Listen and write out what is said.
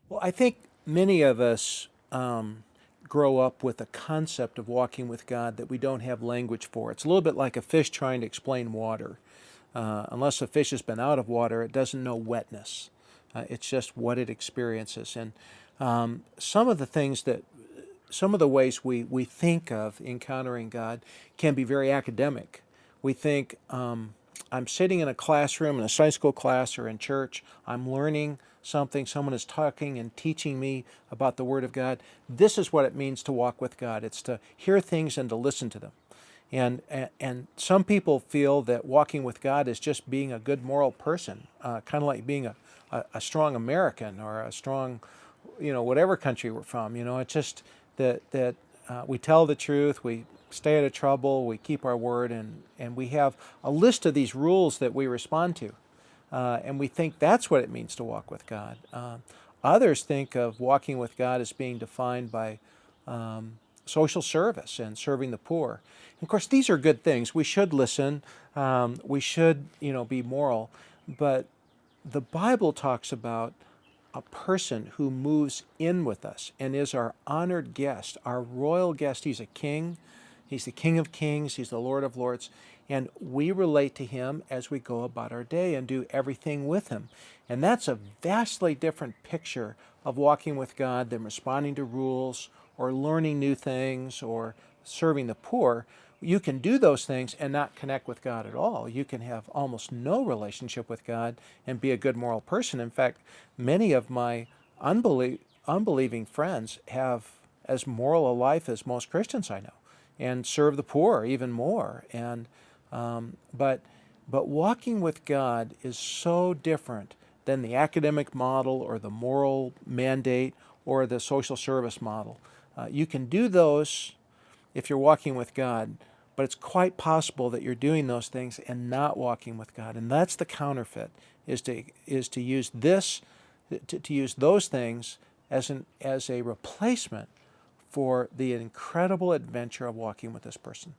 Well, I think many of us grow up with a concept of walking with God that we don't have language for. It's a little bit like a fish trying to explain water. Unless a fish has been out of water, it doesn't know wetness. It's just what it experiences. And some of the things that, some of the ways we think of encountering God can be very academic. We think, I'm sitting in a classroom, in a Sunday school class or in church, I'm learning something, someone is talking and teaching me about the Word of God. This is what it means to walk with God. It's to hear things and to listen to them. And some people feel that walking with God is just being a good moral person, kind of like being a strong American or a strong, whatever country we're from. It's just that we tell the truth, we stay out of trouble, we keep our word, and we have a list of these rules that we respond to. And we think that's what it means to walk with God. Others think of walking with God as being defined by social service and serving the poor. And of course, these are good things. We should listen. We should, be moral. But the Bible talks about a person who moves in with us and is our honored guest, our royal guest. He's a king. He's the King of Kings. He's the Lord of Lords. And we relate to him as we go about our day and do everything with him. And that's a vastly different picture of walking with God than responding to rules or learning new things or serving the poor. You can do those things and not connect with God at all. You can have almost no relationship with God and be a good moral person. In fact, many of my unbelieving friends have as moral a life as most Christians I know, and serve the poor even more. But walking with God is so different than the academic model or the moral mandate or the social service model. You can do those if you're walking with God, but it's quite possible that you're doing those things and not walking with God. And that's the counterfeit, is to use this, to use those things as a replacement for the incredible adventure of walking with this person.